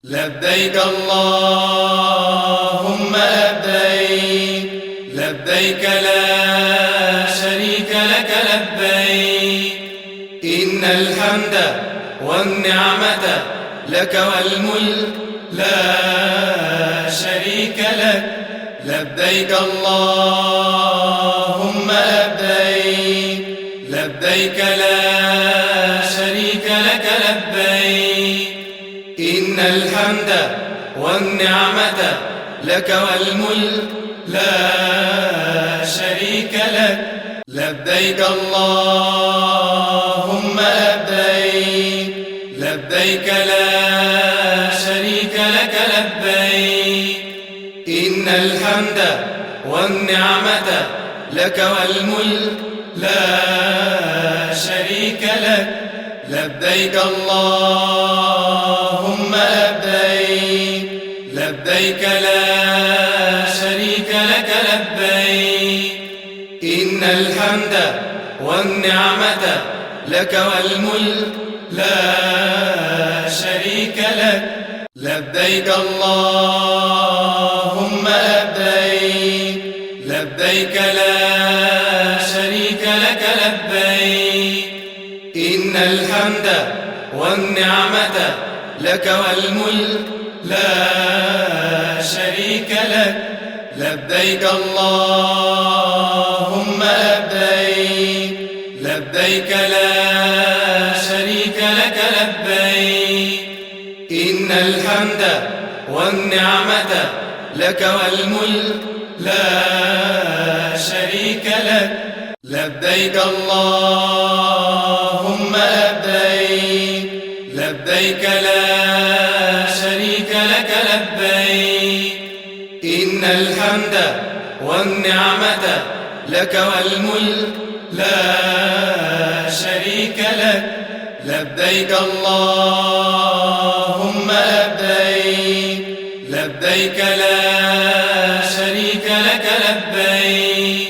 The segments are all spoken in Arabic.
لبيك اللهم لبيك لبيك لا شريك لك لبيك إن الحمد والنعمة لك والملك لا شريك لك لبيك اللهم لبيك لبيك لا شريك لك لبيك إن الحمد والنعمة لك والملك لا شريك لك لبيك اللهم لبيك لبيك لا شريك لك لبيك إن الحمد والنعمة لك والملك لا شريك لك لبيك اللهم لبيك لبيك لا شريك لك لبيك إن الحمد والنعمة لك والملك لا شريك لك لبيك اللهم لبيك لبيك لا شريك لك لبيك إن الحمد والنعمة لك والملك لا شريك لك لبيك اللهم لبيك لبيك لا شريك لك لبيك إن الحمد والنعمة لك والملك لا شريك لك لبيك اللهم لبيك لبيك لا شريك لك لبيك إن الحمد والنعمة لك والملك لا شريك لك لبيك اللهم لبيك لبيك لا شريك لك لبيك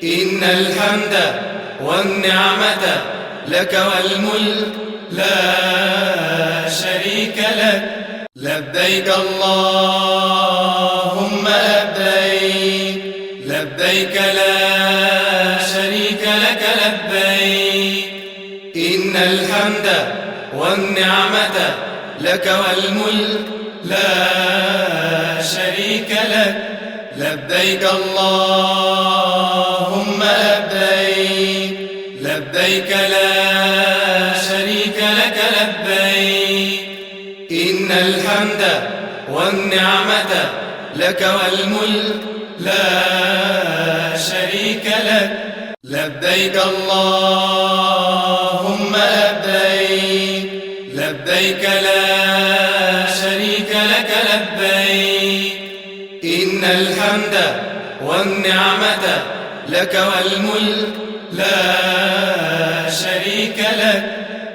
إن الحمد والنعمة لك والملك لا شريك لك لبيك اللهم لبيك لبيك لا شريك لك لبيك إن الحمد والنعمة لك والملك لا شريك لك لبيك اللهم لبيك لبيك لا شريك لك لبيك إن الحمد والنعمة لك والملك لا شريك لك لبيك اللهم لبيك لبيك لا شريك لك لبيك إن الحمد والنعمة لك والملك لا شريك لك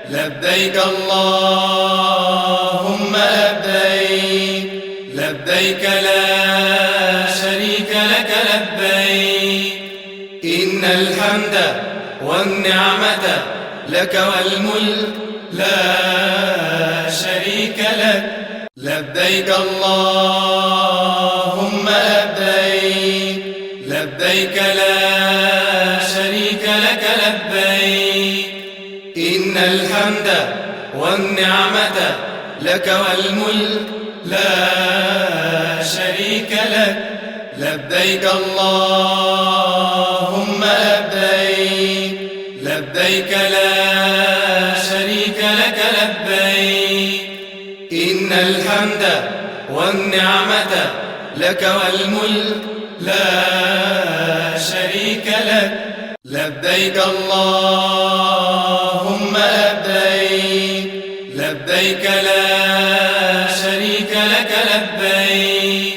لبيك اللهم لبيك لبيك لا شريك لك لبيك إن الحمد والنعمة لك والملك لا شريك لك لبيك اللهم لبيك لبيك لا شريك لك لبيك إن الحمد والنعمة لك والملك لا شريك لك لبيك اللهم لبيك لبيك لا شريك لك لبيك إن الحمد والنعمة لك والملك لا شريك لك لبيك اللهم لبيك لبيك لا شريك لك لبيك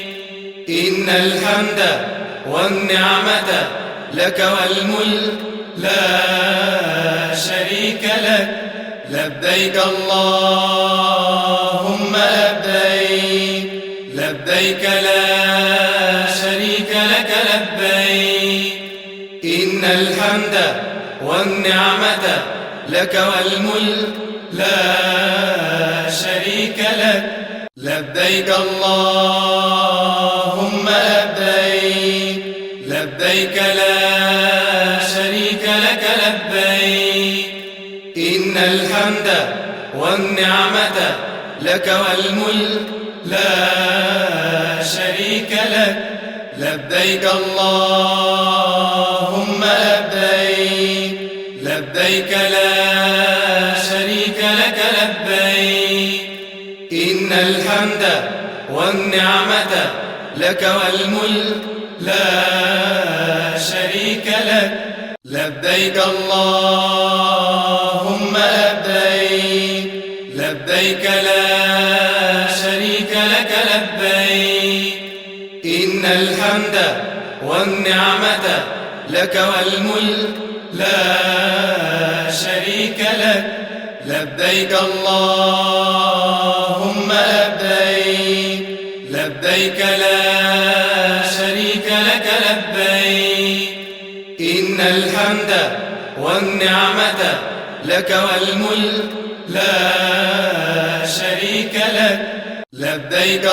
إن الحمد والنعمة لك والملك لا شريك لك لبيك اللهم لبيك لبيك لا شريك لك لبيك إن الحمد والنعمة لك والملك لا شريك لك لبيك اللهم لبيك لبيك لا شريك لك لبيك إن الحمد والنعمة لك والملك لا شريك لك لبيك اللهم لبيك لبيك لا شريك لك لبيك إن الحمد والنعمة لك والملك لا شريك لك لبيك اللهم لبيك لبيك لا شريك لك لبيك إن الحمد والنعمة لك والملك لا شريك لك لبيك اللهم لبيك لبيك لا شريك لك لبيك إن الحمد والنعمة لك والملك لا شريك لك لبيك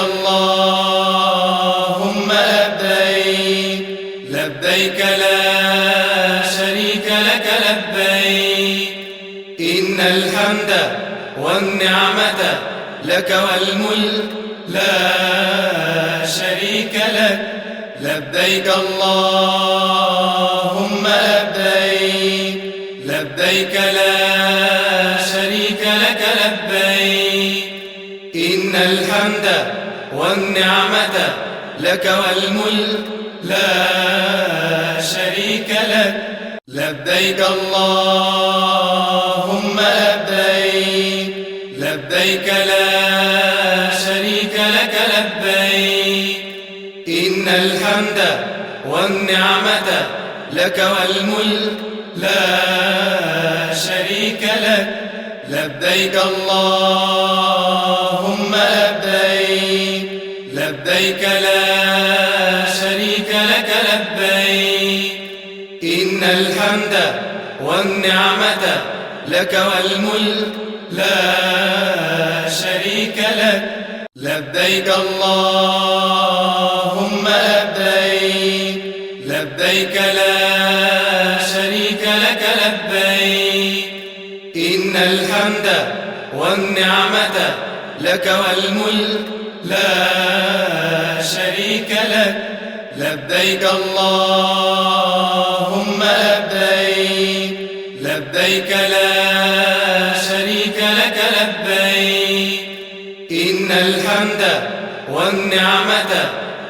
اللهم لبيك لبيك لا شريك لك لبيك إن الحمد والنعمة لك والملك لا شريك لك لبيك اللهم لبيك لبيك لا شريك لك لبيك إن الحمد والنعمة لك والملك لا شريك لك لبيك اللهم لبيك لبيك لا شريك لك لبيك إن الحمد والنعمة لك والملك لا شريك لك لبيك اللهم لبيك لبيك لا شريك لك لبيك إن الحمد والنعمة لك والملك لا شريك لك لبيك اللهم لبيك لبيك لا شريك لك لبيك إن الحمد والنعمة لك والملك لا شريك لك لبيك اللهم لبيك لبيك لا شريك لك لبيك إن الحمد والنعمة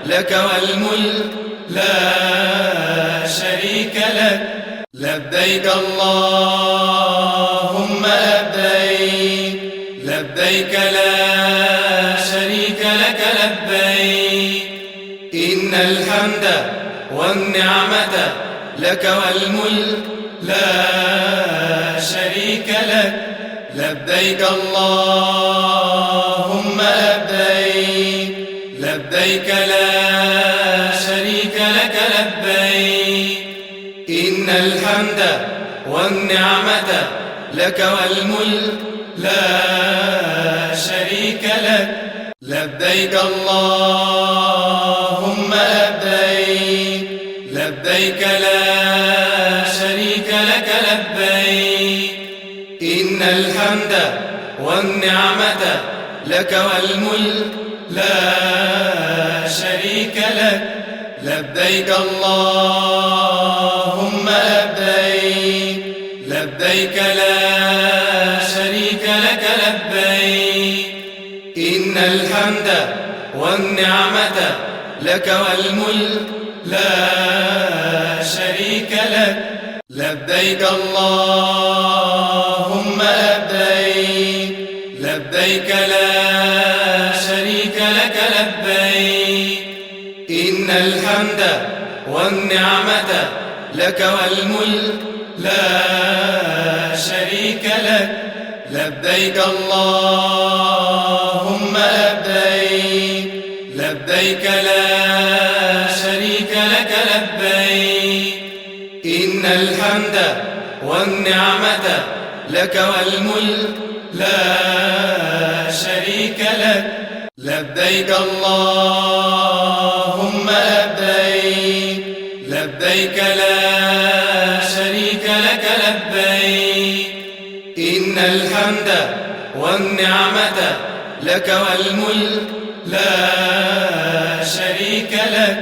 لك والملك لا شريك لك لبيك اللهم لبيك لبيك لا شريك لك لبيك إن الحمد والنعمة لك والملك لا شريك لك لبيك اللهم لبيك لبيك لا شريك لك لبيك إن الحمد والنعمة لك والملك لا شريك لك لبيك اللهم لبيك لبيك لا شريك لك لبيك إن الحمد والنعمة لك والملك لا شريك لك لبيك اللهم لبيك لبيك لا شريك لك لبيك إن الحمد والنعمة لك والملك لا شريك لك لبيك اللهم لبيك لبيك لا شريك لك لبيك إن الحمد والنعمة لك والملك لا شريك لك لبيك اللهم لبيك لبيك لا شريك لك لبيك إن الحمد والنعمة لك والملك لا شريك لك لبيك اللهم لبيك لبيك لا شريك لك لبيك إن الحمد والنعمة لك والملك لا شريك لك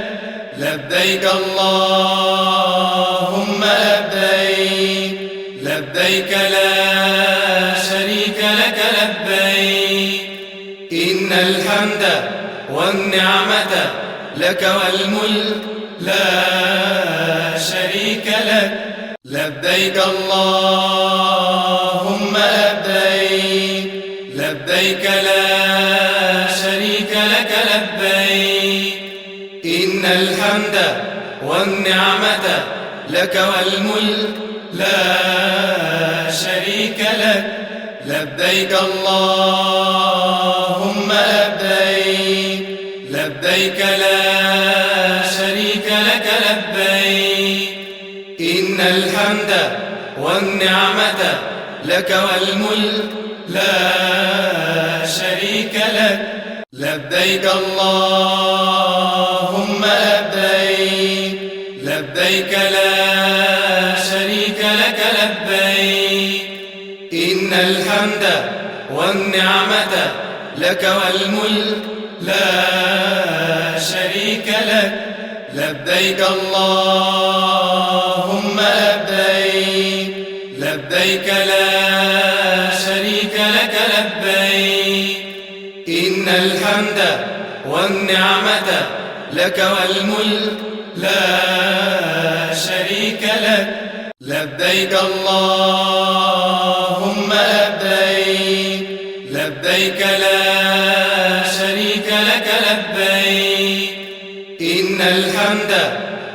لبيك اللهم لبيك لبيك لا شريك لك لبيك إن الحمد والنعمة لك والملك لا شريك لك لبيك اللهم لبيك لبيك لا شريك لك لبيك إن الحمد والنعمة لك والملك لا شريك لك لبيك اللهم لبيك لبيك لا شريك لك لبيك إن الحمد والنعمة لك والملك لا شريك لك لبيك اللهم لبيك لبيك لا شريك لك لبيك إن الحمد والنعمة لك والملك لا شريك لك لبيك اللهم لبيك لبيك لا شريك لك لبيك إن الحمد والنعمة لك والملك لا شريك لك لبيك اللهم لبيك لبيك لا شريك لك لبيك إن الحمد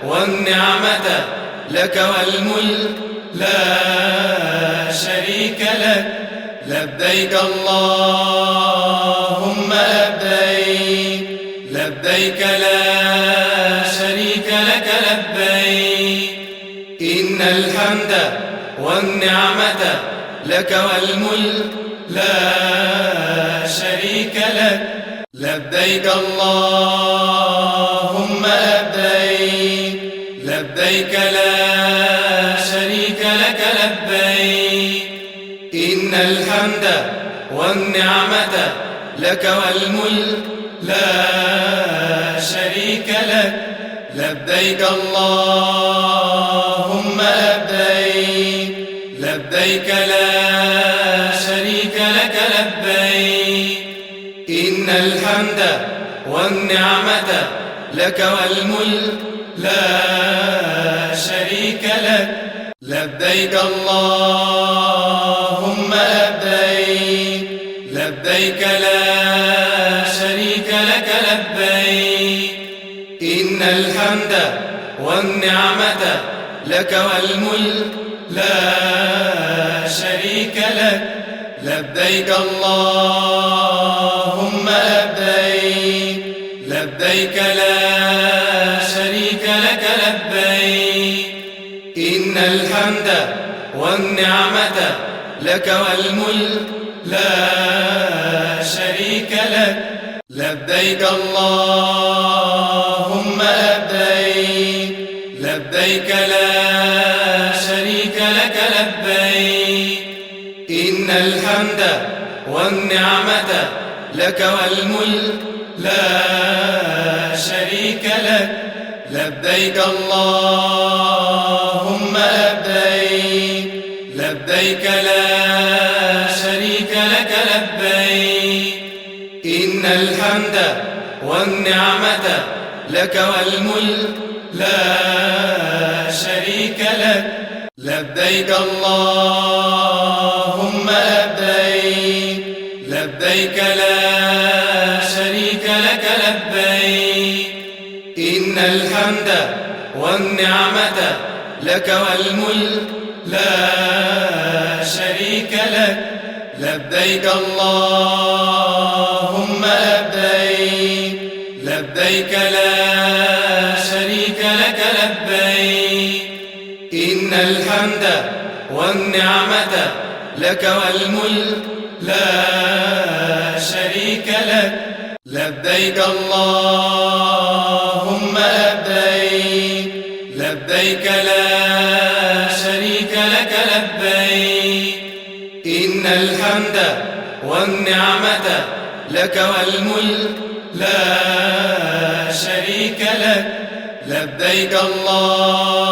والنعمة لك والملك لا شريك لك لبيك اللهم لبيك لبيك لا شريك لك لبيك إن الحمد والنعمة لك والملك لا شريك لك لبيك اللهم لبيك لبيك لا شريك لك لبيك إن الحمد والنعمة لك والملك لا شريك لك لبيك اللهم لبيك لبيك لا شريك لك لبيك إن الحمد والنعمة لك والملك لا شريك لك لبيك اللهم لبيك لبيك لا شريك لك لبيك إن الحمد والنعمة لك والملك لا شريك لك لبيك اللهم لبيك لبيك لا شريك لك لبيك إن الحمد والنعمة لك والملك لا شريك لك لبيك اللهم لبيك لبيك لا شريك لك لبيك إن الحمد والنعمة لك والملك لا شريك لك لبيك اللهم لبيك لبيك لا شريك لك لبيك إن الحمد والنعمة لك والملك لا شريك لك لبيك اللهم لبيك لبيك لا شريك لك لبيك إن الحمد والنعمة لك والملك لا شريك لك لبيك اللهم لبيك لبيك لا شريك لك لبيك إن الحمد والنعمة لك والملك لا شريك لك لبيك اللهم لبيك لبيك لا شريك لك لبيك إن الحمد والنعمة لك والملك لا شريك لك لبيك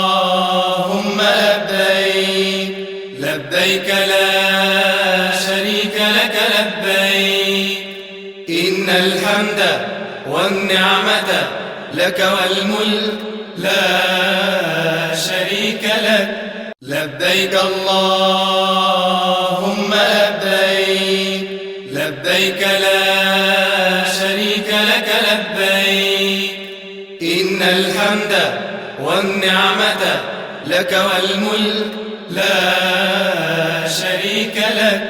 اللهم لبيك لبيك لا شريك لك لبيك إن الحمد والنعمة لك والملك لا شريك لك لبيك اللهم لبيك لبيك لا شريك لك لبيك إن الحمد والنعمة لك والملك لا شريك لك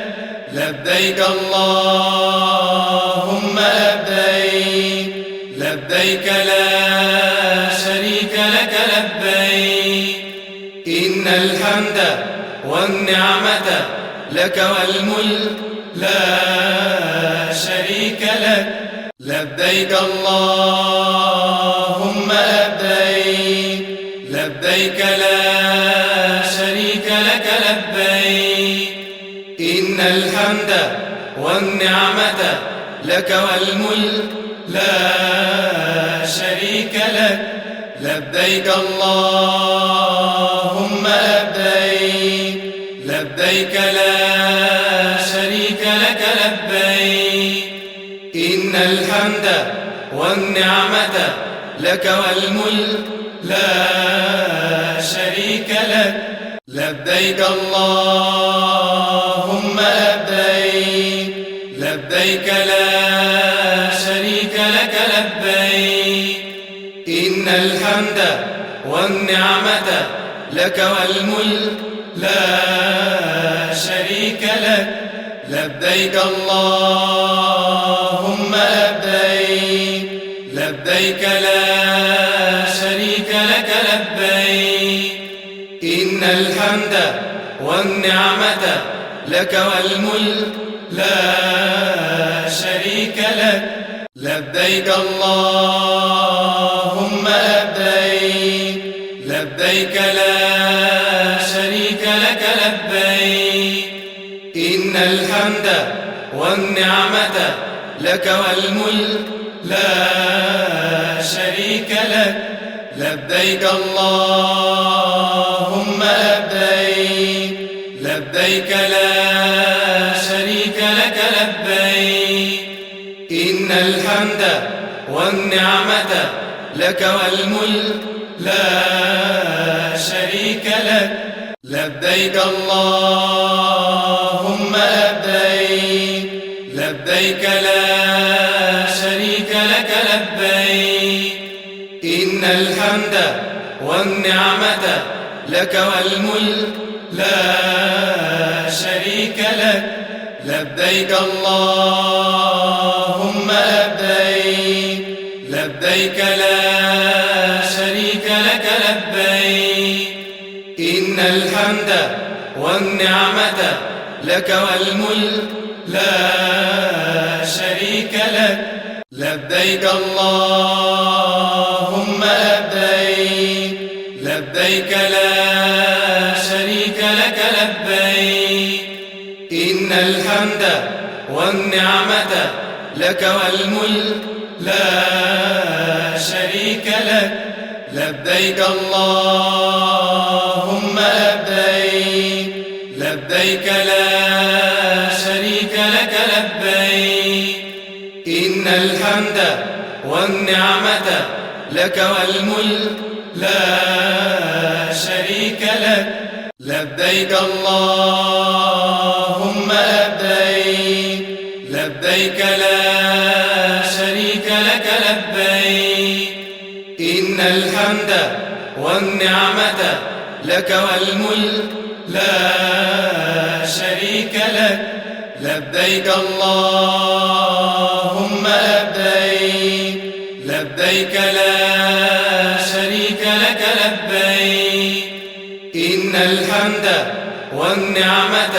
لبيك اللهم لبيك لبيك لا شريك لك لبيك إن الحمد والنعمة لك والملك لا شريك لك لبيك اللهم لبيك لبيك لا شريك لك لبيك إن الحمد والنعمة لك والملك لا شريك لك لبيك اللهم لبيك لبيك لا شريك لك لبيك إن الحمد والنعمة لك والملك لا شريك لك لبيك اللهم لبيك لبيك لا شريك لك لبيك إن الحمد والنعمة لك والملك لا شريك لك لبيك اللهم لبيك لبيك لا شريك لك لبيك إن الحمد والنعمة لك والملك لا شريك لك لبيك اللهم لبيك لبيك لا شريك لك لبيك إن الحمد والنعمة لك والملك لا شريك لك لبيك اللهم لبيك لبيك لا شريك لك لبيك إن الحمد والنعمة لك والملك لا شريك لك لبيك اللهم لبيك لبيك لا شريك لك لبيك إن الحمد والنعمة لك والملك لا شريك لك لبيك اللهم لبيك لبيك لا شريك لك لبيك إن الحمد والنعمة لك والملك لا شريك لك لبيك اللهم لبيك لبيك لا شريك لك لبيك إن الحمد والنعمة لك والملك لا شريك لك لبيك اللهم لبيك لبيك لا شريك لك لبيك إن الحمد والنعمة لك والملك لا شريك لك لبيك اللهم لبيك لبيك لا شريك لك لبيك إن الحمد والنعمة لك والملك لا شريك لك لبيك اللهم لبيك لبيك لا شريك لك لبيك إن الحمد والنعمة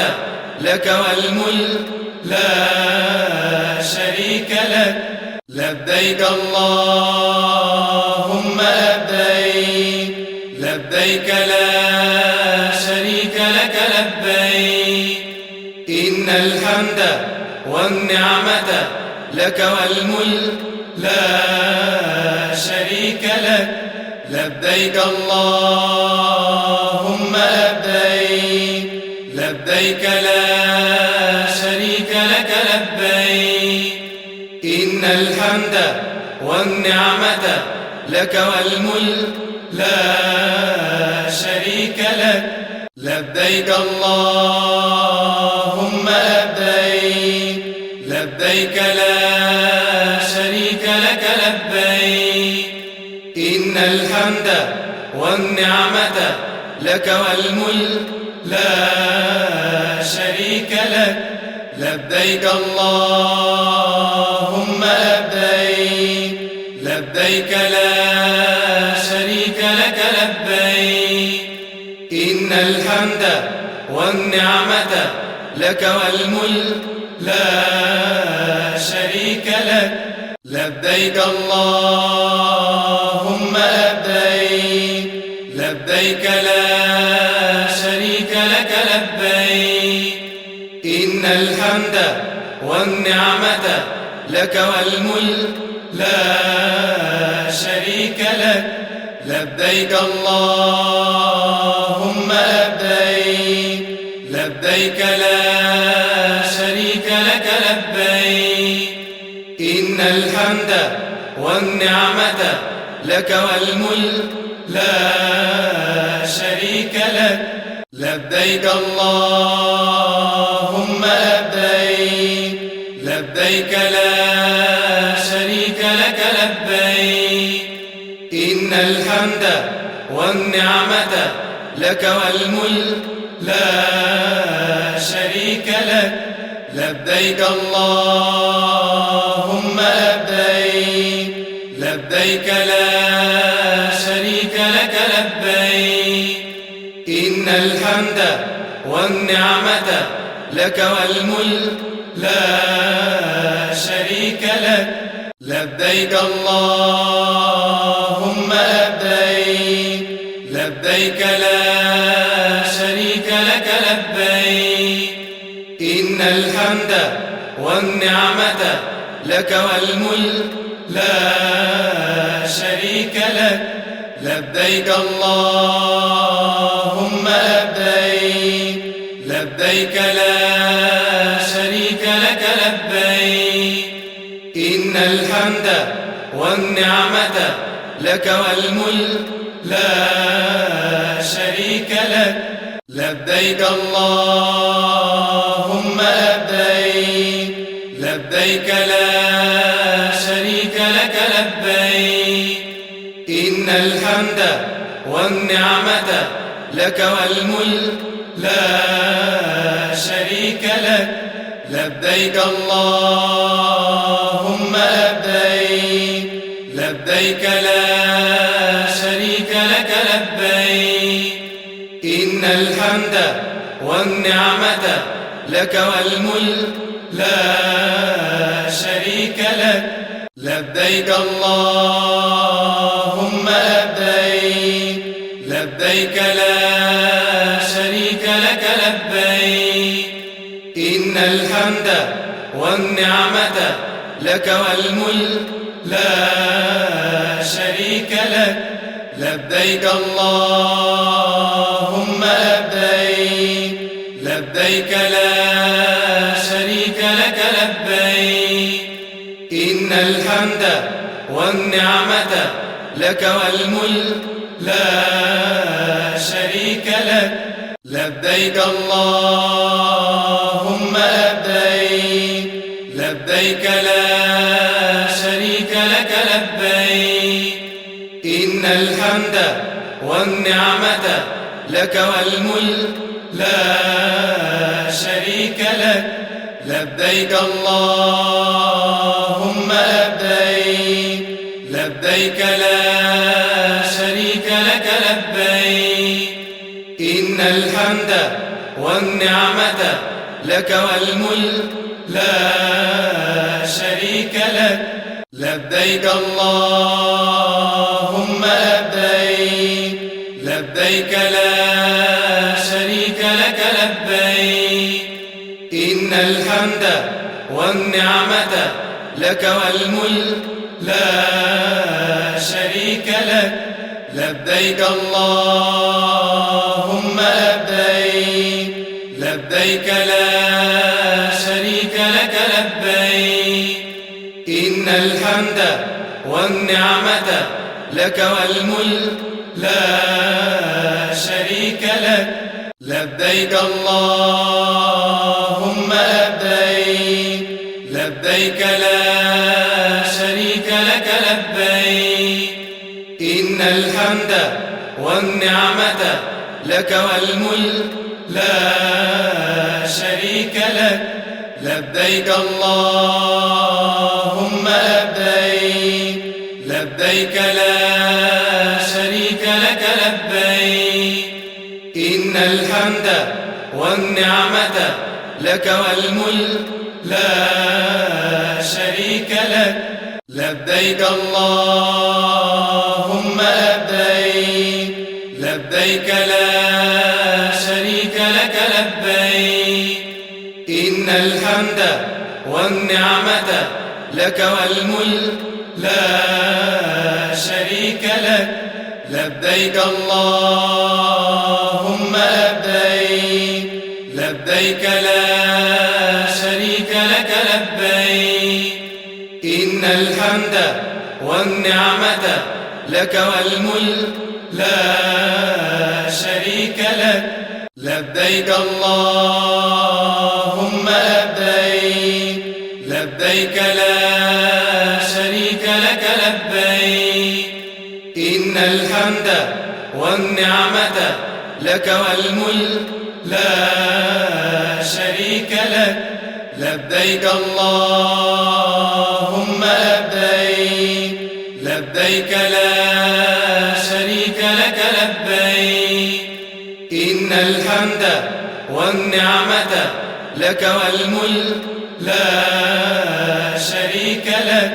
لك والملك لا شريك لك لبيك اللهم لبيك لبيك لا شريك لك لبيك إن الحمد والنعمة لك والملك لا شريك لك لبيك اللهم لبيك لبيك لا شريك لك لبيك إن الحمد والنعمة لك والملك لا شريك لك لبيك اللهم لبيك لبيك لا شريك لك لبيك إن الحمد والنعمة لك والملك لا شريك لك لبيك اللهم لبيك لبيك لا شريك لك لبيك إن الحمد والنعمة لك والملك لا شريك لك لبيك اللهم لبيك لبيك لا شريك لك لبيك إن الحمد والنعمة لك والملك لا شريك لك لبيك اللهم لبيك لبيك لا شريك لك لبيك إن الحمد والنعمة لك والملك لا شريك لك لبيك اللهم لبيك لبيك لا شريك لك لبيك إن الحمد والنعمة لك والملك لا شريك لك لبيك اللهم لبيك لبيك لا شريك لك لبيك إن الحمد والنعمة لك والملك لا شريك لك لبيك اللهم لبيك لبيك لا شريك لك لبيك إن الحمد والنعمة لك والملك لا شريك لك لبيك اللهم لبيك لبيك لا شريك لك لبيك إن الحمد والنعمة لك والملك لا شريك لك لبيك اللهم لبيك لبيك لا شريك لك لبيك إن الحمد والنعمة لك والملك لا شريك لك لبيك اللهم لبيك لبيك لا شريك لك لبيك إن الحمد والنعمة لك والملك لا شريك لك لبيك اللهم لبيك لبيك لا شريك لك لبيك إن الحمد والنعمة لك والملك لا شريك لك لبيك اللهم لبيك لبيك لا شريك لك لبيك إن الحمد والنعمة لك والملك لا شريك لك لبيك اللهم لبيك لبيك لا شريك لك لبيك إن الحمد والنعمة لك والملك لا شريك لك لبيك اللهم لبيك لبيك لا شريك لك لبيك إن الحمد والنعمة لك والملك لا شريك لك لبيك اللهم لبيك لبيك لا شريك لك لبيك إن الحمد والنعمة لك والملك لا شريك لك لبيك اللهم لبيك لبيك لا شريك لك لبيك إن الحمد والنعمة لك والملك لا شريك لك لبيك اللهم لبيك لبيك لا شريك لك لبيك إن الحمد والنعمة لك والملك لا شريك لك لبيك اللهم لبيك لبيك لا شريك لك لبيك إن الحمد والنعمة لك والملك لا شريك لك لبيك اللهم لبيك لبيك لا شريك لك لبيك إن الحمد والنعمة لك والملك لا شريك لك لبيك اللهم لبيك لبيك لا شريك لك لبيك إن الحمد والنعمة لك والملك لا شريك لك لبيك اللهم لبيك لبيك لا شريك لك لبيك إن الحمد والنعمة لك والملك لا شريك لك لبيك اللهم لبيك لبيك لا شريك لك لبيك إن الحمد والنعمة لك والملك لا شريك لك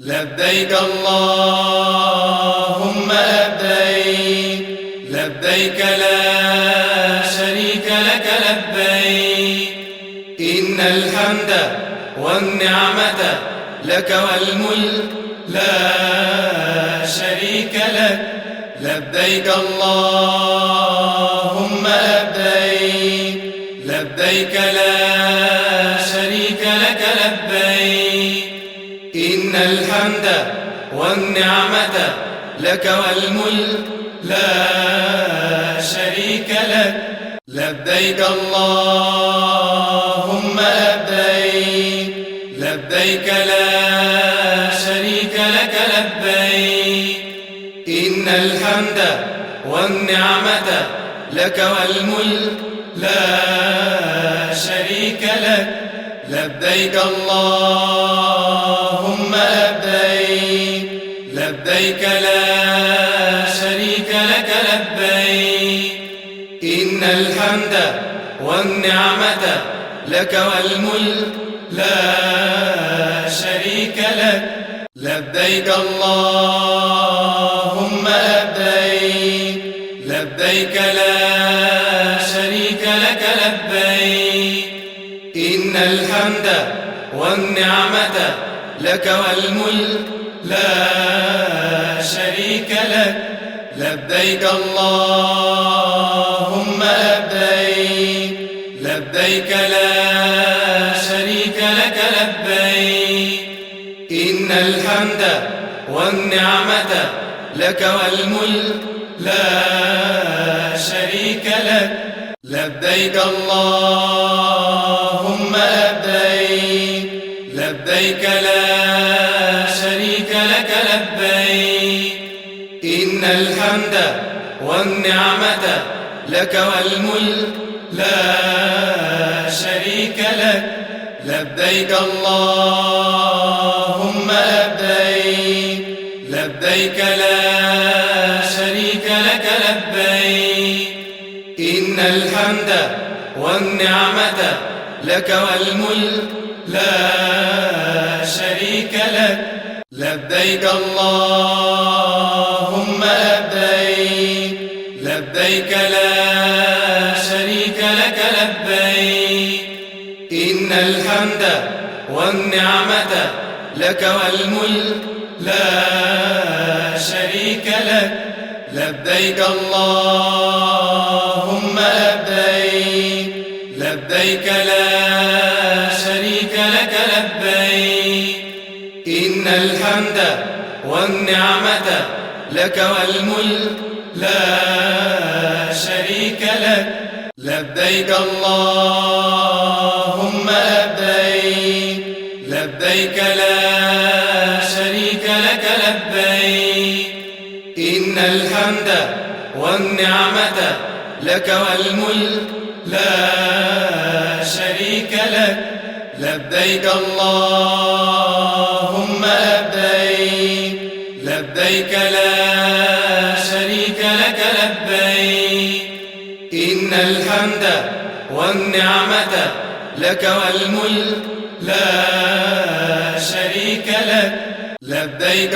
لبيك اللهم لبيك لبيك لا شريك لك لبيك إن الحمد والنعمة لك والملك لا شريك لك لبيك اللهم لبيك لبيك لا شريك لك لبيك إن الحمد والنعمة لك والملك لا شريك لك لبيك اللهم لبيك لبيك لا شريك لك لبيك إن الحمد والنعمة لك والملك لا شريك لك لبيك اللهم لبيك لبيك لا شريك لك لبيك إن الحمد والنعمة لك والملك لا شريك لك لبيك اللهم لبيك لبيك لا شريك لك لبيك إن الحمد والنعمة لك والملك لا شريك لك لبيك اللهم لبيك لبيك لا شريك لك لبيك إن الحمد والنعمة لك والملك لا شريك لك لبيك اللهم لبيك لبيك لا شريك لك لبيك إن الحمد والنعمة لك والملك لا شريك لك لبيك اللهم لبيك لبيك لا شريك لك لبيك إن الحمد والنعمة لك والملك لا شريك لك لبيك اللهم لبيك لبيك لا شريك لك لبيك إن الحمد والنعمة لك والملك لا شريك لك لبيك اللهم لبيك لبيك لا شريك لك لبيك إن الحمد والنعمة لك والملك لا شريك لك لبيك اللهم لبيك لبيك لا شريك لك لبيك إن الحمد والنعمة لك والملك لا شريك لك لبيك اللهم لبيك لبيك لا شريك لك لبيك إن الحمد والنعمة لك والملك لا شريك لك لبيك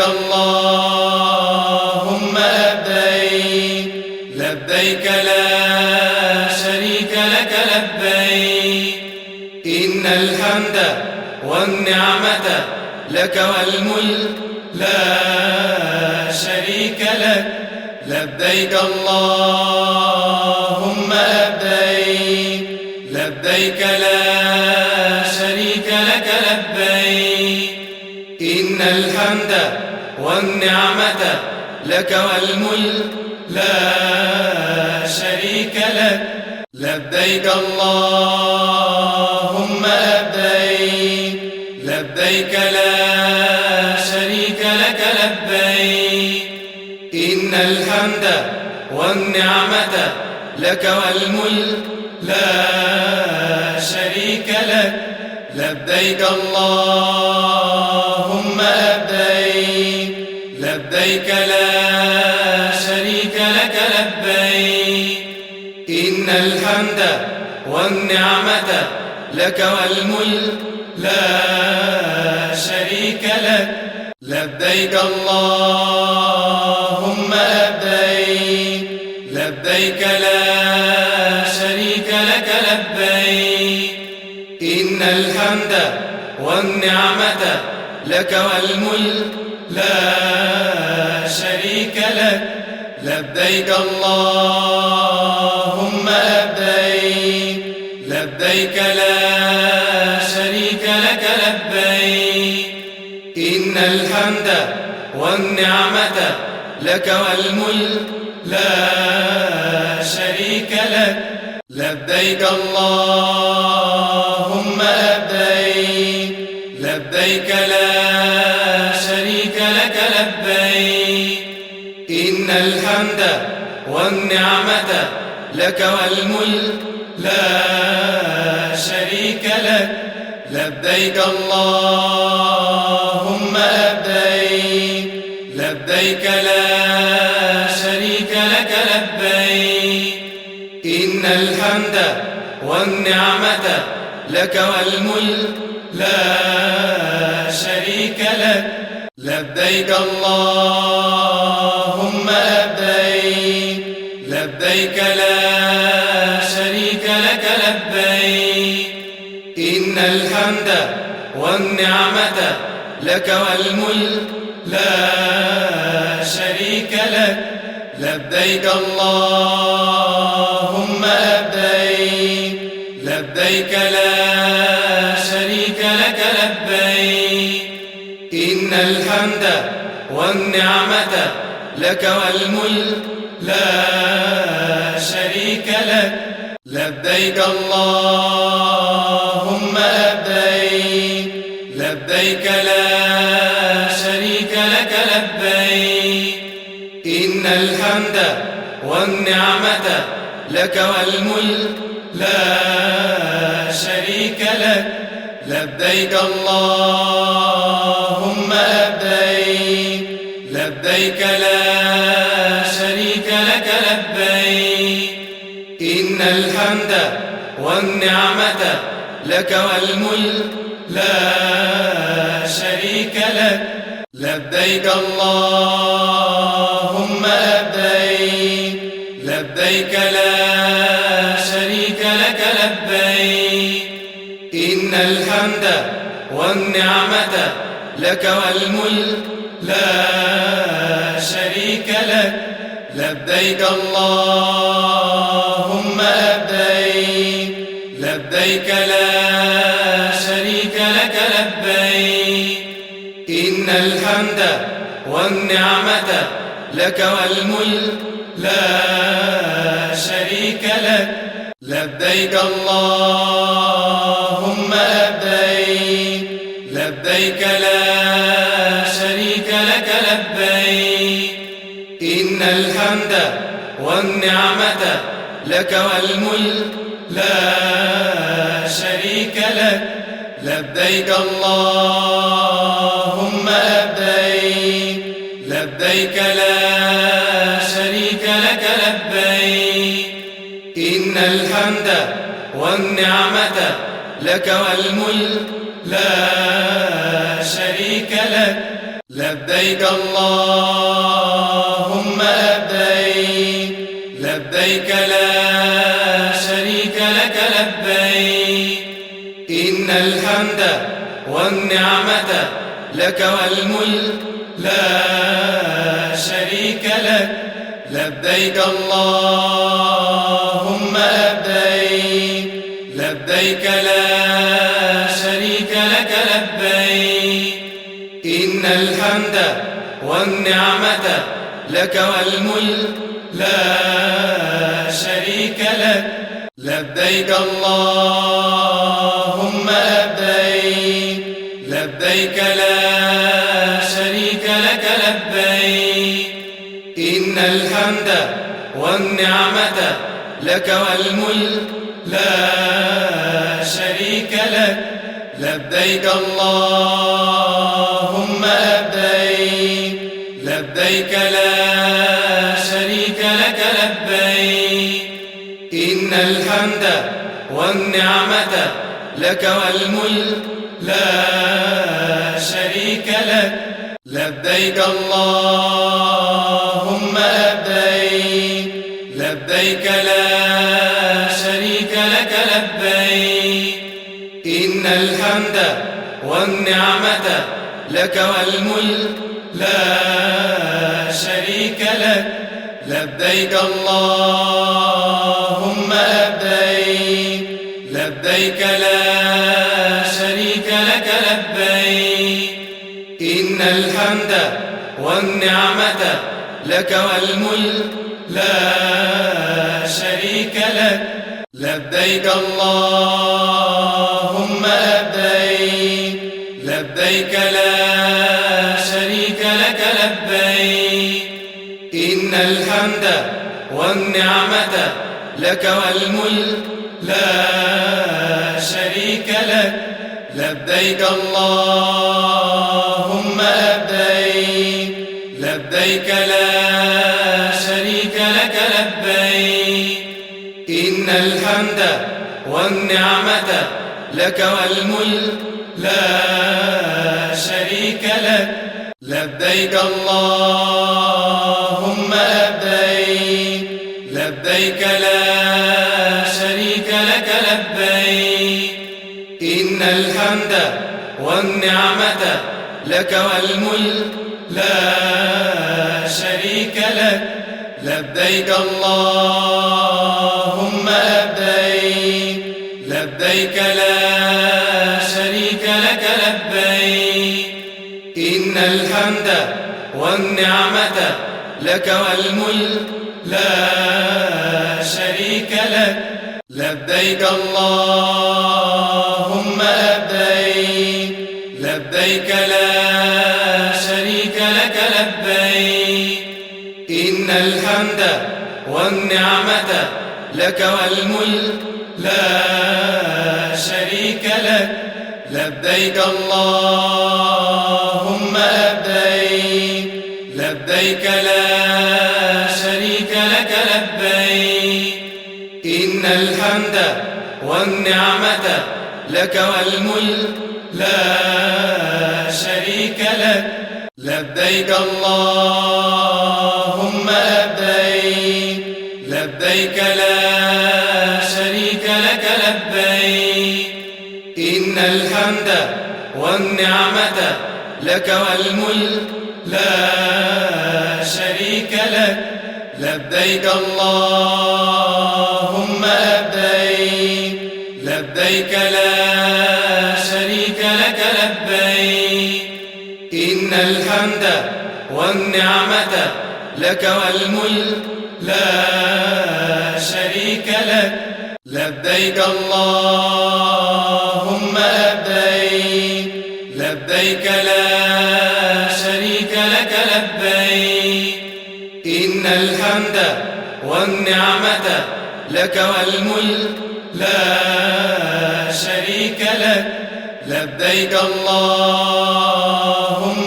اللهم لبيك لبيك لا شريك لك لبيك إن الحمد والنعمة لك والملك لا شريك لك لبيك اللهم لبيك لبيك لا شريك لك لبيك إن الحمد والنعمة لك والملك لا شريك لك لبيك اللهم لبيك لبيك لا شريك لك لبيك إن الحمد والنعمة لك والملك لا شريك لك لبيك اللهم لبيك لبيك لا شريك لك لبيك إن الحمد والنعمة لك والملك لا شريك لك لبيك اللهم لبيك لبيك لا شريك لك لبيك إن الحمد والنعمة لك والملك لا شريك لك لبيك اللهم لبيك لبيك لا شريك لك لبيك إن الحمد والنعمة لك والملك لا شريك لك لبيك اللهم لبيك لبيك لا شريك لك لبيك إن الحمد والنعمة لك والملك لا شريك لك لبيك اللهم لبيك لبيك لا شريك لك لبيك إن الحمد والنعمة لك والملك لا شريك لك لبيك اللهم لبيك لبيك لا شريك لك لبيك إن الحمد والنعمة لك والملك لا شريك لك لبيك اللهم لبيك لبيك لا شريك لك لبيك إن الحمد والنعمة لك والملك لا شريك لك لبيك اللهم لبيك لبيك لا شريك لك لبيك إن الحمد والنعمة لك والملك لا شريك لك لبيك اللهم لبيك لبيك لا شريك لك لبيك إن الحمد والنعمة لبيك اللهم لبيك لبيك لا شريك لك لبيك إن الحمد والنعمة لك والملك لا شريك لك لبيك اللهم لبيك لبيك لا شريك لك لبيك إن الحمد والنعمة لك والملك لا شريك لك لبيك اللهم لبيك لبيك لا شريك لك لبيك إن الحمد والنعمة لك والملك لا شريك لك لبيك اللهم لبيك لبيك لا شريك لك لبيك إن الحمد والنعمة لك والملك لا شريك لك لبيك اللهم لبيك لبيك لا شريك لك لبيك إن الحمد والنعمة لك والملك لا شريك لك لبيك اللهم لبيك لبيك لا شريك لك لبيك إن الحمد والنعمة لك والملك لا شريك لك لبيك اللهم لبيك لبيك لا شريك لك لبيك إن الحمد والنعمة لك والملك لا شريك لك لبيك اللهم لبيك لبيك لا شريك لك لبيك إن الحمد والنعمة لك والملك لا شريك لك لبيك اللهم لبيك لبيك لا شريك لك لبيك إن الحمد والنعمة لك والملك لا شريك لك لبيك اللهم لبيك لبيك لا شريك لك لبيك إن الحمد والنعمة لك والملك لا شريك لك لبيك اللهم لبيك لبيك لا شريك لك لبيك إن الحمد والنعمة لك والملك لا شريك لك لبيك اللهم لبيك لبيك لا شريك لك لبيك إن الحمد والنعمة لك والملك لا شريك لك لبيك اللهم لبيك لبيك لا شريك لك لبيك إن الحمد والنعمة لك والملك لا شريك لك لبيك اللهم لبيك لبيك لا شريك لك لبيك إن الحمد والنعمة لك والملك لا شريك لك لبيك اللهم لبيك لبيك لا شريك لك لبيك إن الحمد والنعمة لك والملك لا شريك لك لبيك اللهم لبيك لبيك لا شريك لك لبيك إن الحمد والنعمة لك والملك لا شريك لك لبيك اللهم لبيك لبيك لا شريك لك لبيك إن الحمد والنعمة لبيك اللهم لبيك لبيك لا شريك لك لبيك إن الحمد والنعمة لك والملك لا شريك لك لبيك اللهم لبيك لبيك لا شريك لك لبيك إن الحمد والنعمة لك والملك لا شريك لك لبيك اللهم لبيك لبيك لا شريك لك لبيك إن الحمد والنعمة لك والملك لا شريك لك لبيك اللهم لبيك لبيك لا شريك لك لبيك إن الحمد والنعمة لك والملك لا شريك لك لبيك اللهم لبيك لبيك لا شريك لك لبيك إن الحمد والنعمة لك والملك لا شريك لك لبيك اللهم لبيك لبيك لا شريك لك لبيك إن الحمد والنعمة لك والملك لا شريك اللهم لبيك لبيك لا شريك لك لبيك إن الحمد والنعمة لك والملك لا شريك لك لبيك اللهم لبيك لبيك لا شريك لك لبيك إن الحمد والنعمة لك والملك لا شريك لك لبيك اللهم لبيك لبيك لا شريك لك لبيك إن الحمد والنعمة لك والملك لا شريك لك لبيك اللهم لبيك لبيك لا شريك لك لبيك إن الحمد والنعمة لك والملك لا شريك لك لبيك اللهم لبيك لبيك لا شريك لك لبيك إن الحمد والنعمة لك والملك لا شريك لك لبيك اللهم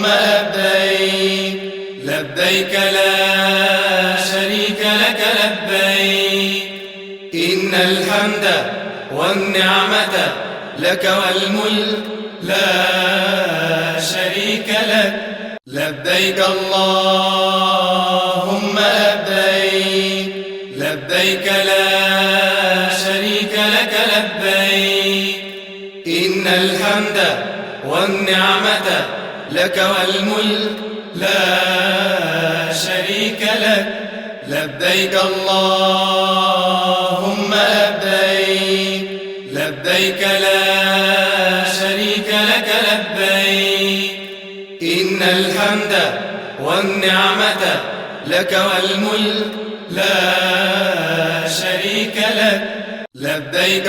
لبيك لبيك لا شريك لك لبيك إن الحمد والنعمة لك والملك لا شريك لك لبيك اللهم لبيك لبيك لا شريك لك لبيك إن الحمد والنعمة لك والملك لا شريك لك لبيك اللهم لبيك لبيك لا شريك لك لبيك إن الحمد والنعمة لك والملك لا شريك لك لبيك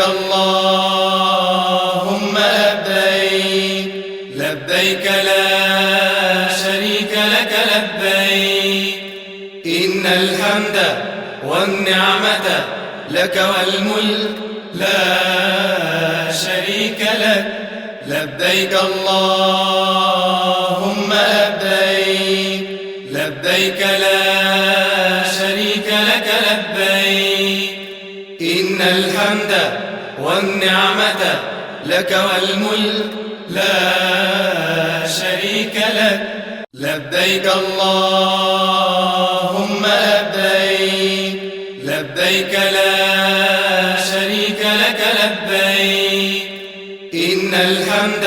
اللهم لبيك لبيك لا شريك لك لبيك إن الحمد والنعمة لك والملك لا شريك لك لبيك اللهم لبيك لبيك لا شريك لك لبيك إن الحمد والنعمة لك والملك لا شريك لك لبيك اللهم لبيك لبيك لا شريك لك لبيك إن الحمد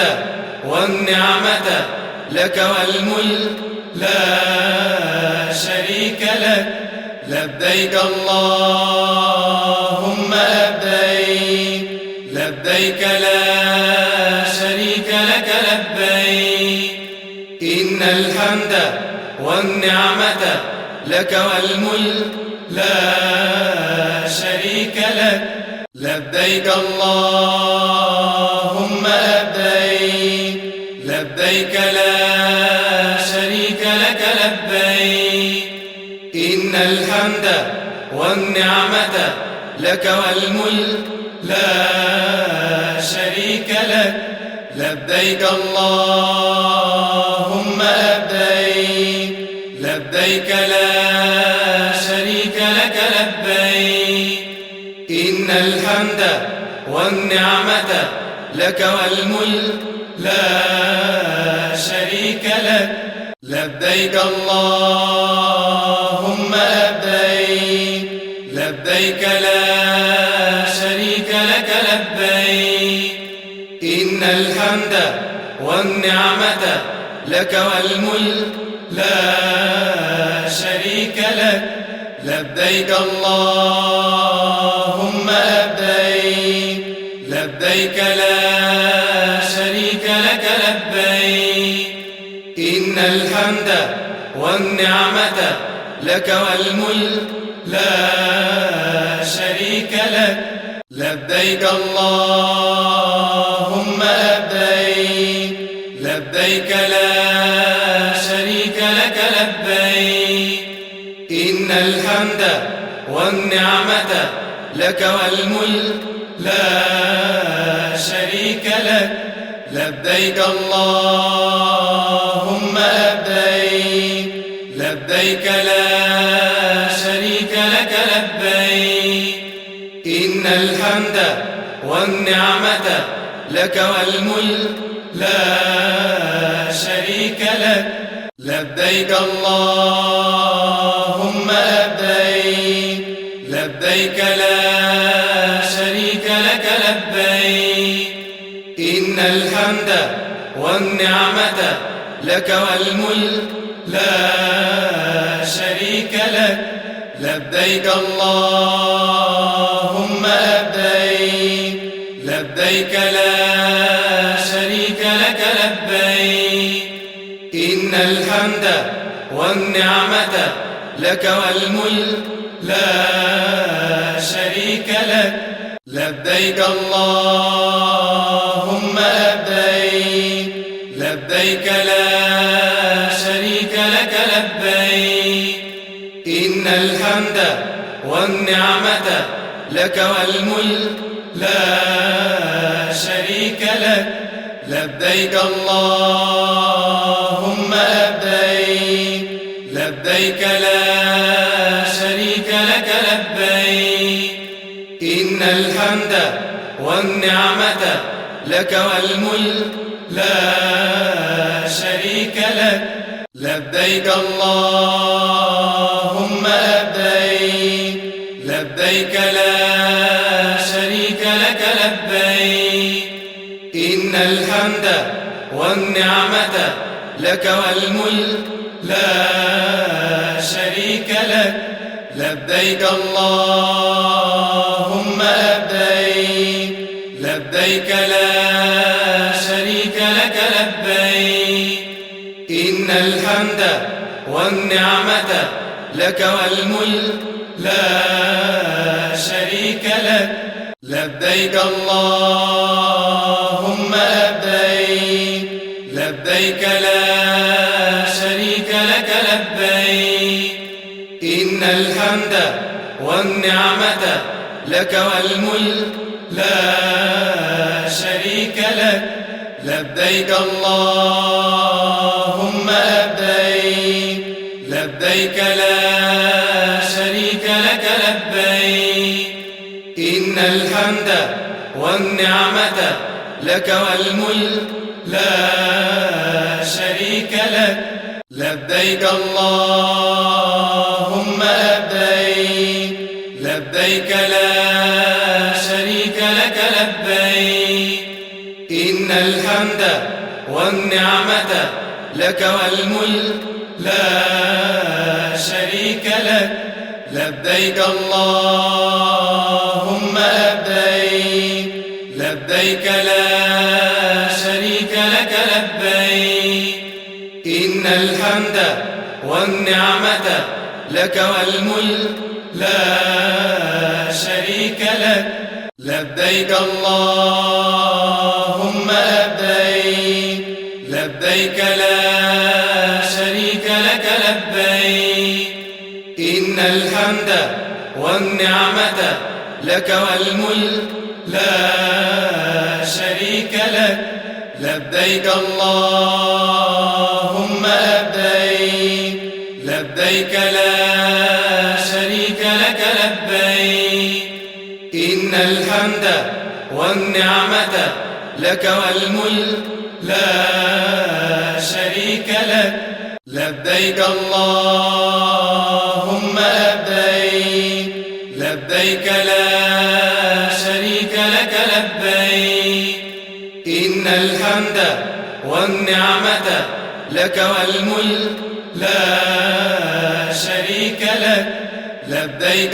والنعمة لك والملك لا شريك لك لبيك اللهم لبيك لبيك لا شريك لك لبيك إن الحمد والنعمة لك والملك لا شريك لك لبيك اللهم لبيك لبيك لا شريك لك لبيك إن الحمد والنعمة لك والملك لا شريك لك لبيك اللهم لبيك لبيك لا شريك لك لبيك إن الحمد والنعمة لك والملك لا شريك لك لبيك اللهم لبيك لبيك لا شريك لك لبيك إن الحمد والنعمة لك والملك لا شريك لك لبيك اللهم لبيك لبيك لا شريك لك لبيك إن الحمد والنعمة لك والملك لا شريك لك لبيك اللهم لبيك لبيك لا شريك لك لبيك إن الحمد والنعمة لك والملك لا شريك لك لبيك اللهم لبيك لبيك لا شريك لك لبيك إن الحمد والنعمة لك والملك لا شريك لك لبيك اللهم لبيك لبيك لا شريك لك لبيك إن الحمد والنعمة لك والملك لا شريك لك لبيك اللهم لبيك لبيك لا شريك لك لبيك إن الحمد والنعمة لك والملك لا شريك لك لبيك اللهم لبيك لبيك لا شريك لك لبيك إن الحمد والنعمة لك والملك لا شريك لك لبيك اللهم لبيك لبيك لا شريك لك لبيك إن الحمد والنعمة لك والملك لا شريك لك لبيك اللهم لبيك لبيك لا شريك لك لبيك إن الحمد والنعمة لك والملك لا شريك لك لبيك اللهم لبيك لبيك لا شريك لك لبيك إن الحمد والنعمة لك والملك لا شريك لك لبيك اللهم لبيك لبيك لا شريك لك لبيك إن الحمد والنعمة لك والملك لا شريك لك لبيك اللهم لبيك لبيك لا شريك لك لبيك إن الحمد والنعمة لك والملك لا شريك لك لبيك اللهم لبيك لبيك لا شريك لك لبيك إن الحمد والنعمة لك والملك لا شريك لك لبيك اللهم لبيك لبيك لا شريك لك لبيك إن الحمد والنعمة لك والملك لا شريك لك لبيك اللهم لبيك لبيك لا شريك لك لبيك إن الحمد والنعمة لك والملك لا شريك لك لبيك اللهم لبيك لبيك لا شريك لك لبيك إن الحمد والنعمة لك والملك لا شريك لك لبيك اللهم لبيك لبيك لا شريك لك لبيك إن الحمد والنعمة لك والملك لا شريك لك لبيك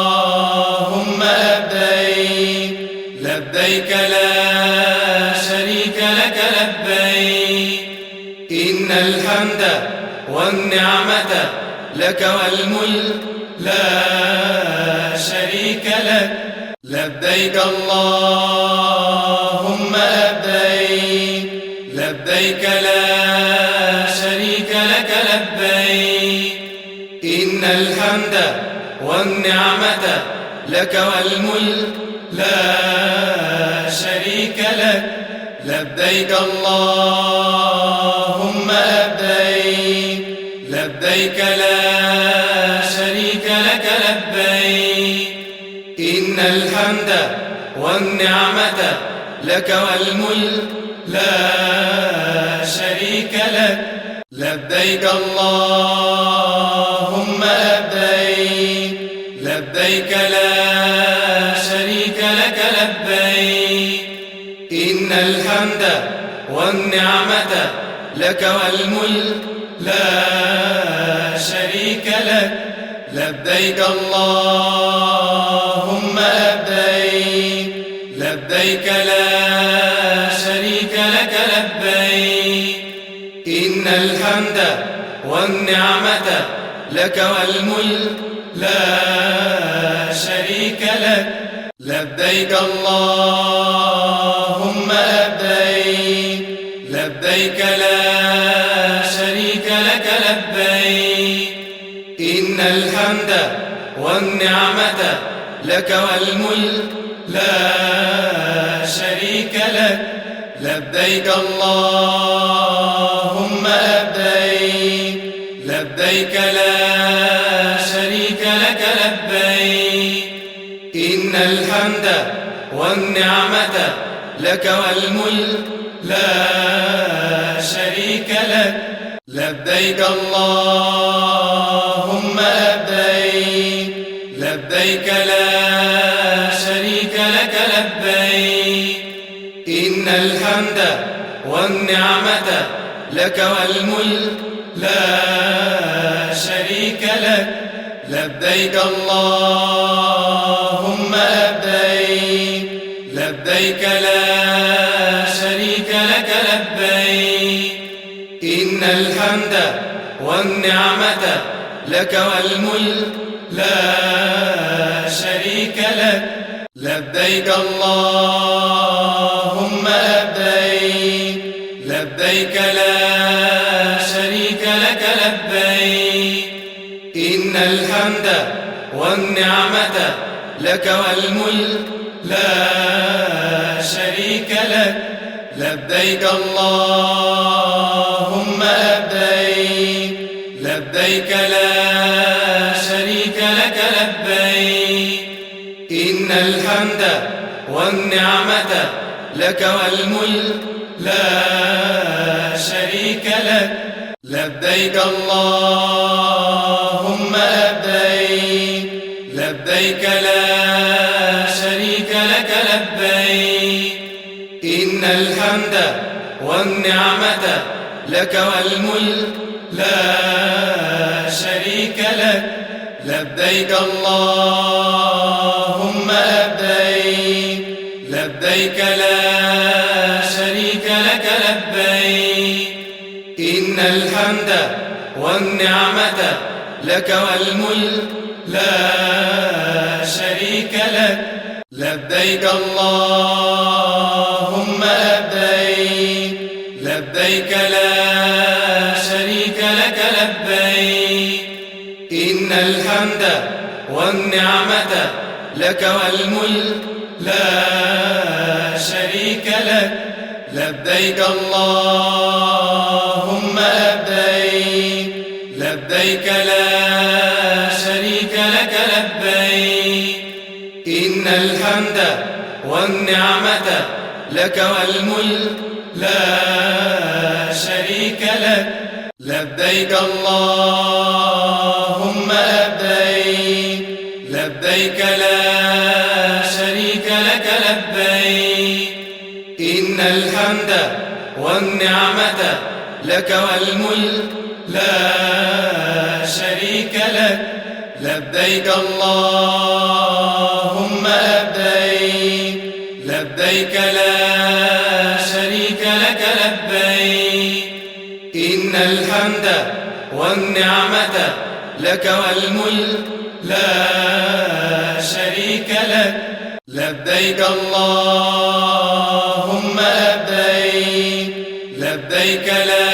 اللهم لبيك لبيك لا شريك لك لبيك إن الحمد والنعمة لك والملك لا شريك لك لبيك اللهم لبيك لبيك لا شريك لك لبيك إن الحمد والنعمة لك والملك لا شريك لك لبيك اللهم لبيك لبيك لا شريك لك لبيك إن الحمد والنعمة لك والملك لا شريك لك لبيك اللهم لبيك لبيك لا شريك لك لبيك إن الحمد والنعمة لك والملك لا شريك لك لبيك اللهم لبيك لبيك لا شريك لك لبيك إن الحمد والنعمة لك والملك لا شريك لك لبيك اللهم لبيك لبيك لا شريك لك لبيك إن الحمد والنعمة لك والملك لا شريك لك لبيك اللهم لبيك لبيك لا شريك لك لبيك إن الحمد والنعمة لك والملك لا شريك لك لبيك اللهم لبيك لبيك لا شريك لك لبيك إن الحمد والنعمة لك والملك لا شريك لك لبيك اللهم لبيك لبيك لا شريك لك لبيك إن الحمد والنعمة لك والملك لا شريك لك لبيك اللهم لبيك لبيك لا شريك لك لبيك إن الحمد والنعمة لك والملك لا شريك لك لبيك اللهم لبيك لبيك لا شريك لك لبيك إن الحمد والنعمة لك والملك لا شريك لك لبيك اللهم لبيك لبيك لا شريك لك لبيك إن الحمد والنعمة لك والملك لا شريك لك لبيك اللهم لبيك لبيك لا شريك لك لبيك إن الحمد والنعمة لك والملك لا شريك لك لبيك اللهم لبيك لبيك لا شريك لك لبيك إن الحمد والنعمة لك والملك لا شريك لك لبيك اللهم لبيك لبيك لا شريك لك لبيك إن الحمد والنعمة لك والملك لا شريك لك لبيك اللهم لبيك لبيك لا شريك لك لبيك إن الحمد والنعمة لك والملك لا شريك لك لبيك اللهم لبيك لبيك لا شريك لك لبيك إن الحمد والنعمة لك والملك لا شريك لك لبيك اللهم لبيك لبيك لا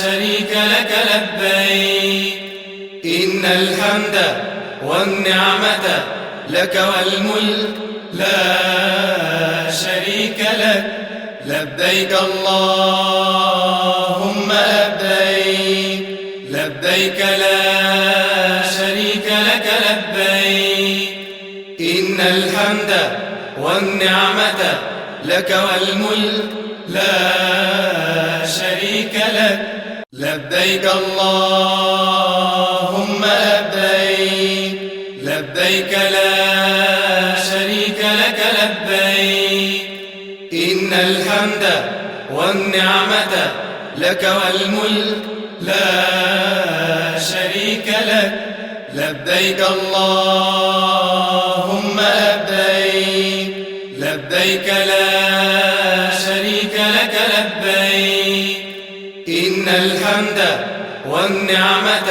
شريك لك لبيك إن الحمد والنعمة لك والملك لا شريك لك لبيك اللهم لبيك لبيك لا شريك لك لبيك إن الحمد والنعمة لك والملك لا شريك لك لبيك اللهم لبيك لبيك لا شريك لك لبيك إن الحمد والنعمة لك والملك لا شريك لك لبيك اللهم لبيك لبيك لا شريك لك لبيك إن الحمد والنعمة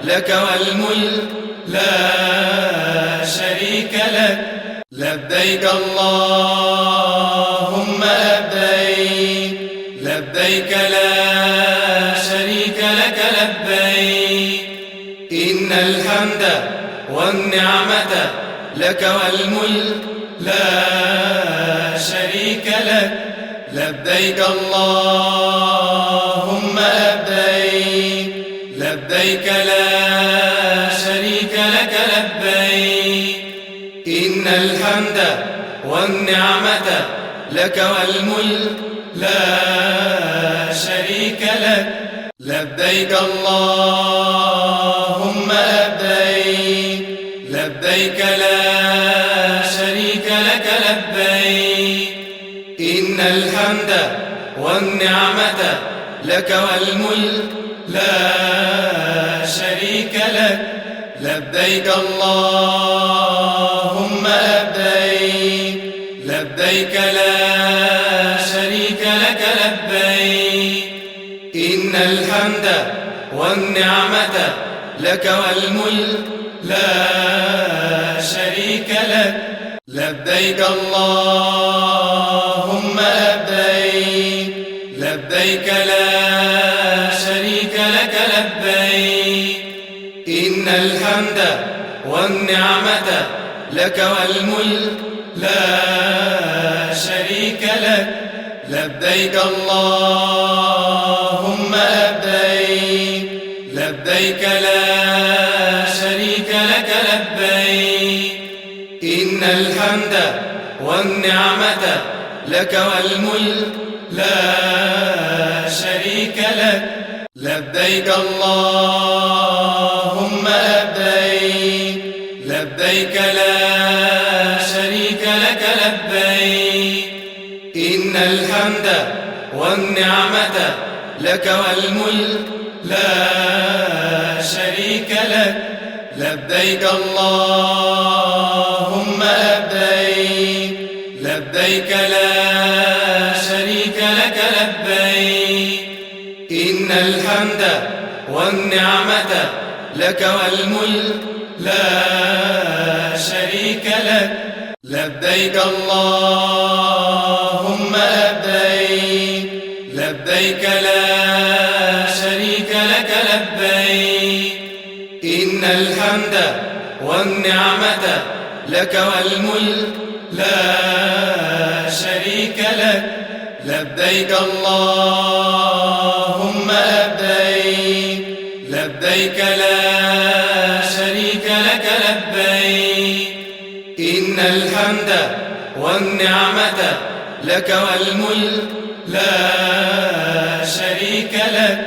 لك والملك لا شريك لك لبيك اللهم لبيك لبيك لا شريك لك لبيك إن الحمد والنعمة لك والملك لا شريك لك لبيك اللهم لبيك لبيك لا شريك لك لبيك إن الحمد والنعمة لك والملك لا شريك لك لبيك اللهم لبيك لبيك لا شريك لك لبيك إن الحمد والنعمة لك والملك لا شريك لك لبيك اللهم لبيك لبيك لا شريك لك لبيك إن الحمد والنعمة لك والملك لا شريك لك لبيك اللهم لبيك لبيك لا شريك لك لبيك إن الحمد والنعمة لك والملك لا شريك لك لبيك اللهم لبيك لبيك لا شريك لك لبيك إن الحمد والنعمة لك والملك لا شريك لك لبيك اللهم لبيك لبيك لا شريك لك لبيك إن الحمد والنعمة لك والملك لا شريك لك لبيك اللهم لبيك لبيك لا شريك لك لبيك إن الحمد والنعمة لك والملك لا شريك لك لبيك اللهم لبيك لبيك لا شريك لك لبيك إن الحمد والنعمة لك والملك لا شريك لك لبيك اللهم لبيك لبيك لا شريك لك لبيك إن الحمد والنعمة لك والملك لا شريك لك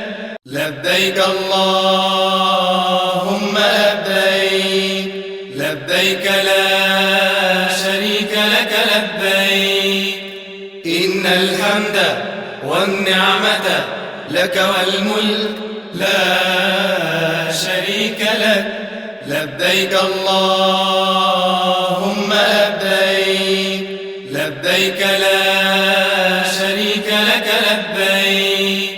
لبيك اللهم لبيك لبيك لا شريك لك لبيك إن الحمد والنعمة لك والملك لا شريك لك لبيك اللهم لبيك لبيك لا شريك لك لبيك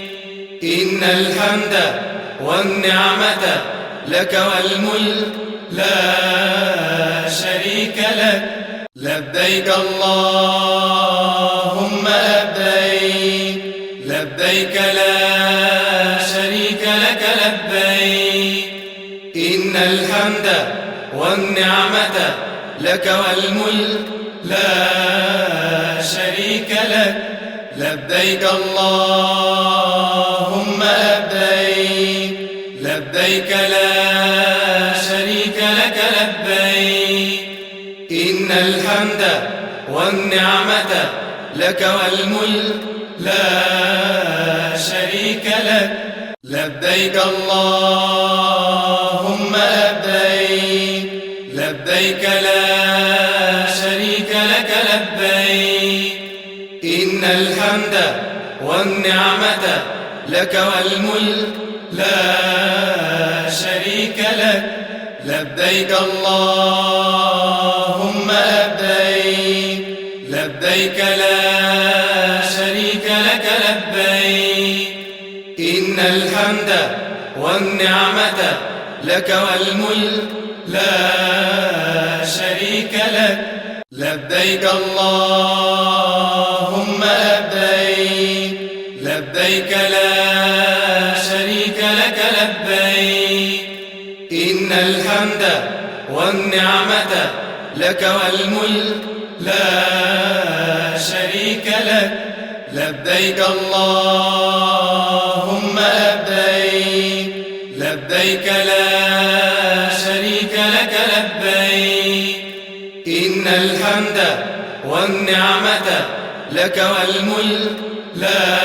إن الحمد والنعمة لك والملك لا شريك لك لبيك اللهم لبيك لبيك لا شريك لك لبيك إن الحمد والنعمة لك والملك لا شريك لك لبيك اللهم لبيك لبيك لا شريك لك لبيك إن الحمد والنعمة لك والملك لا شريك لك لبيك اللهم لبيك لبيك لا شريك لك لبيك إن الحمد والنعمة لك والملك لا شريك لك لبيك اللهم لبيك لبيك لا شريك لك لبيك إن الحمد والنعمة لك والملك لا شريك لك لبيك اللهم لبيك لبيك لا شريك لك لبيك إن الحمد والنعمة لك والملك لا شريك لك لبيك اللهم لبيك لبيك لا شريك لك لبيك إن الحمد والنعمة لك والملك لا